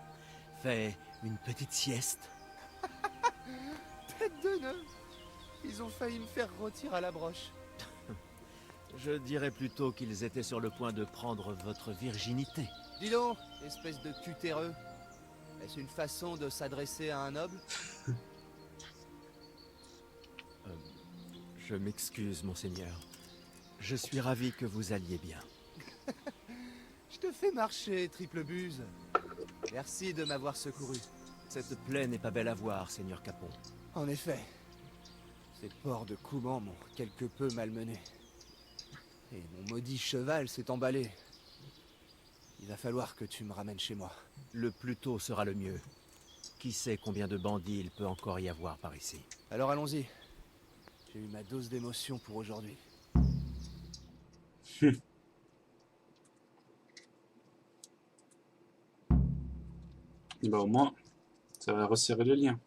fait une petite sieste. Tête de nœud! Ils ont failli me faire rôtir à la broche. Je dirais plutôt qu'ils étaient sur le point de prendre votre virginité. Dis donc, espèce de cutéreux. Est-ce une façon de s'adresser à un noble? Je m'excuse, monseigneur. Je suis ravi que vous alliez bien. Je te fais marcher, triple buse. Merci de m'avoir secouru. Cette plaie n'est pas belle à voir, seigneur Capon. En effet, ces porcs de Kouman m'ont quelque peu malmené. Et mon maudit cheval s'est emballé. Il va falloir que tu me ramènes chez moi. Le plus tôt sera le mieux. Qui sait combien de bandits il peut encore y avoir par ici. Alors allons-y. J'ai eu ma dose d'émotion pour aujourd'hui. Bah au moins, ça va resserrer le lien.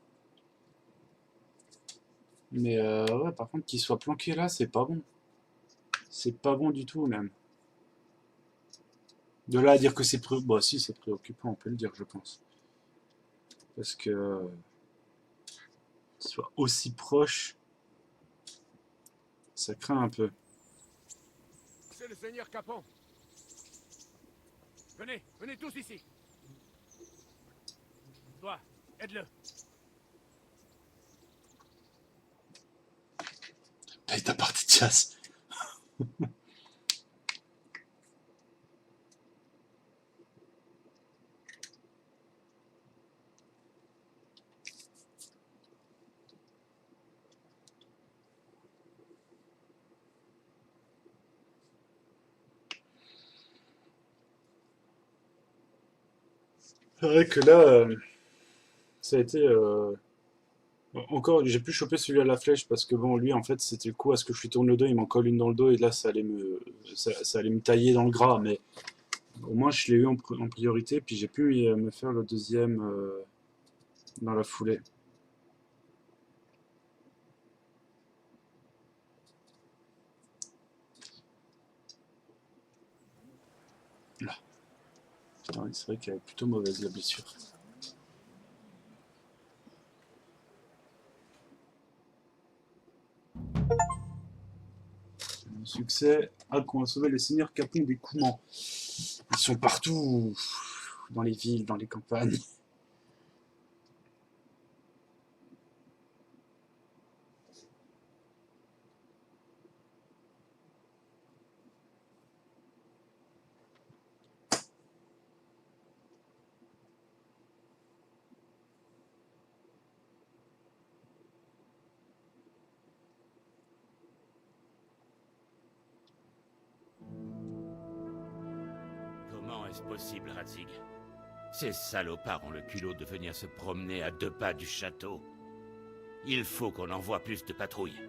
Mais ouais, par contre, qu'il soit planqué là, c'est pas bon. C'est pas bon du tout, même. De là à dire que c'est bah si, c'est préoccupant, on peut le dire, je pense. Parce que... qu'il soit aussi proche, ça craint un peu. C'est le seigneur Capon. Venez, venez tous ici. Toi, aide-le. Paye ta partie de chasse. C'est vrai que là, ça a été... encore, j'ai pu choper celui à la flèche parce que bon, lui en fait c'était le coup à ce que je lui tourne le dos, il m'en colle une dans le dos et là ça allait ça allait me tailler dans le gras, mais au moins je l'ai eu en priorité, puis j'ai pu me faire le deuxième dans la foulée. Là. Putain, c'est vrai qu'elle est plutôt mauvaise la blessure. Succès. Ah, qu'on va sauver les seigneurs Capon des Kouman. Ils sont partout, dans les villes, dans les campagnes. est-ce possible, Radzig? Ces salopards ont le culot de venir se promener à 2 pas du château. Il faut qu'on envoie plus de patrouilles.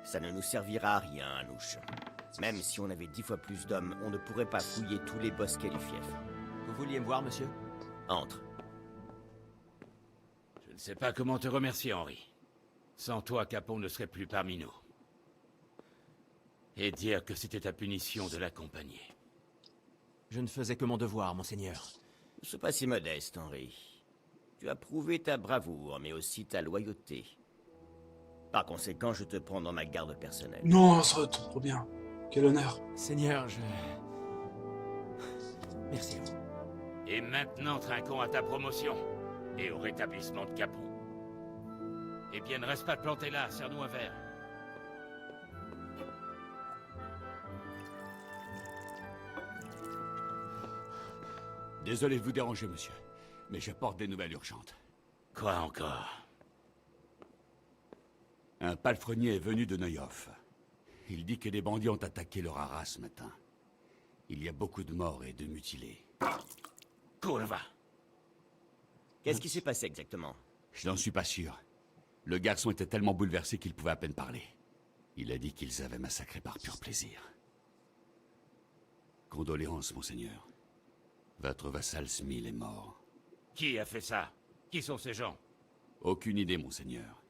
Ça ne nous servira à rien, Anouche. Même si on avait 10 fois plus d'hommes, on ne pourrait pas fouiller tous les bosquets du fief. Vous vouliez me voir, monsieur? Entre. Je ne sais pas comment te remercier, Henri. Sans toi, Capon ne serait plus parmi nous. Et dire que c'était ta punition de l'accompagner. Je ne faisais que mon devoir, monseigneur. Ne sois pas si modeste, Henri. Tu as prouvé ta bravoure, mais aussi ta loyauté. Par conséquent, je te prends dans ma garde personnelle. Non, ça va trop bien. Quel honneur. Seigneur, je... Merci à vous. Et maintenant, trinquons à ta promotion. Et au rétablissement de Capon. Eh bien, ne reste pas planté là, serre-nous un verre. Désolé de vous déranger, monsieur, mais j'apporte des nouvelles urgentes. Quoi encore? Un palefrenier est venu de Neuhoff. Il dit que des bandits ont attaqué le haras ce matin. Il y a beaucoup de morts et de mutilés. Kurva! Qu'est-ce qui s'est passé exactement? Je n'en suis pas sûr. Le garçon était tellement bouleversé qu'il pouvait à peine parler. Il a dit qu'ils avaient massacré par pur plaisir. Condoléances, monseigneur. Votre vassal Smil est mort. Qui a fait ça? Qui sont ces gens? Aucune idée, monseigneur.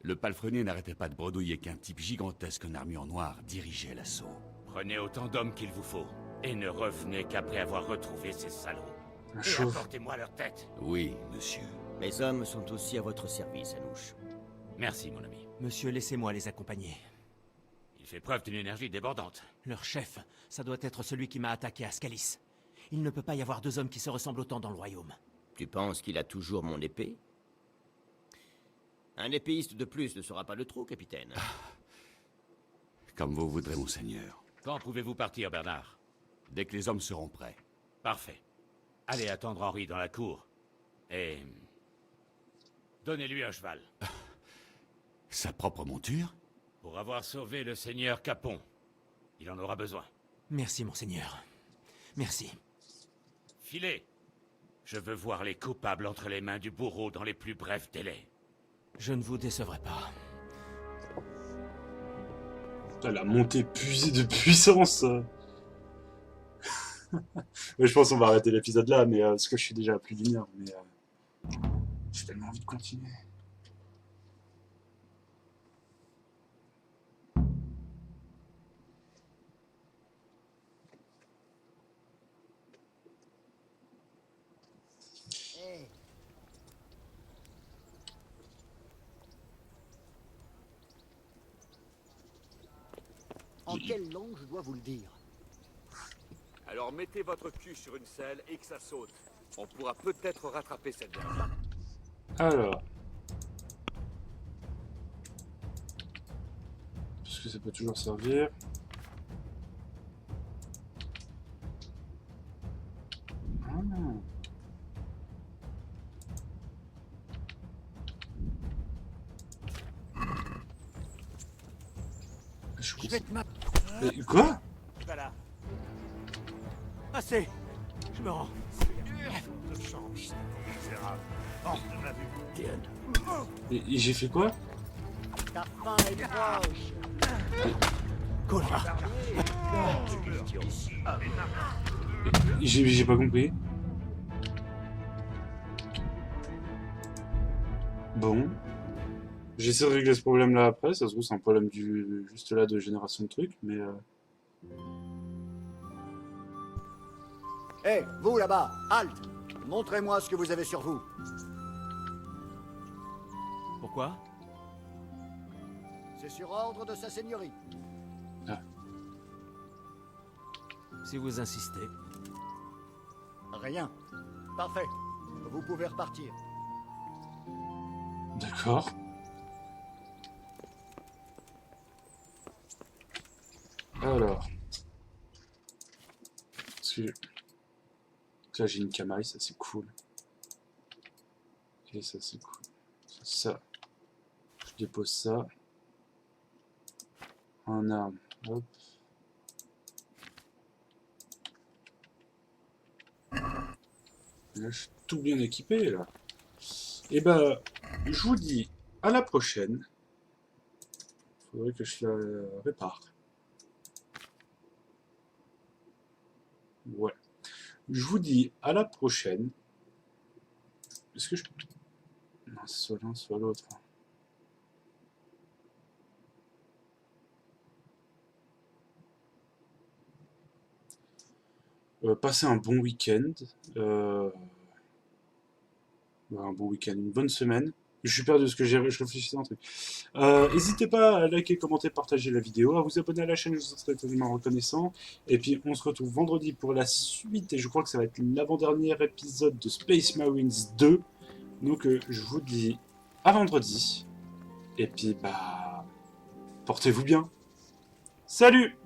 Le palefrenier n'arrêtait pas de bredouiller qu'un type gigantesque en armure noire dirigeait l'assaut. Prenez autant d'hommes qu'il vous faut, et ne revenez qu'après avoir retrouvé ces salauds. Un Et chauve. apportez-moi leur tête. Oui, monsieur. Mes hommes sont aussi à votre service, Anouche. Merci, mon ami. Monsieur, laissez-moi les accompagner. Il fait preuve d'une énergie débordante. Leur chef, ça doit être celui qui m'a attaqué à Scalis. Il ne peut pas y avoir 2 hommes qui se ressemblent autant dans le royaume. Tu penses qu'il a toujours mon épée? Un épéiste de plus ne sera pas de trop, capitaine. Comme vous voudrez, monseigneur. Quand pouvez-vous partir, Bernard? Dès que les hommes seront prêts. Parfait. Allez attendre Henri dans la cour. Et... donnez-lui un cheval. Sa propre monture? Pour avoir sauvé le seigneur Capon. Il en aura besoin. Merci, monseigneur. Merci. Filez! Je veux voir les coupables entre les mains du bourreau dans les plus brefs délais. Je ne vous décevrai pas. Putain, la montée de puissance. Ouais, je pense qu'on va arrêter l'épisode là, mais parce que je suis déjà à plus d'une heure. Mais j'ai tellement envie de continuer. En quelle langue je dois vous le dire? Alors mettez votre cul sur une selle et que ça saute. On pourra peut-être rattraper cette dernière. Alors. Parce que ça peut toujours servir. Ah. Je vais te ma... Quoi? Voilà. Assez. Je me rends. De chance, misérable. Hors de ma vue. Et j'ai fait quoi? Ta fin est proche. Colra. J'ai pas compris. Bon. J'essaie de régler ce problème là après, ça se trouve c'est un problème juste là de génération de trucs, mais Hé, vous là-bas, halte. Montrez-moi ce que vous avez sur vous. Pourquoi? C'est sur ordre de sa seigneurie. Si vous insistez. Rien. Parfait. Vous pouvez repartir. d'accord. Alors. Parce que... là j'ai une camaille, ça c'est cool. Ok, ça c'est cool. Ça. Je dépose ça. En arme. Hop. Là, je suis tout bien équipé, là. Et ben, je vous dis à la prochaine. Faudrait que je la répare. Ouais. Je vous dis à la prochaine. Est-ce que je... Non, c'est soit l'un, soit l'autre. Passez un bon week-end. Un bon week-end, une bonne semaine. Je suis perdu de ce que je réfléchissais à un truc. N'hésitez pas à liker, commenter, partager la vidéo, à vous abonner à la chaîne, je vous serai totalement reconnaissant. Et puis on se retrouve vendredi pour la suite, et je crois que ça va être l'avant-dernier épisode de Space Marines 2. Donc je vous dis à vendredi. Et puis bah, portez-vous bien. Salut!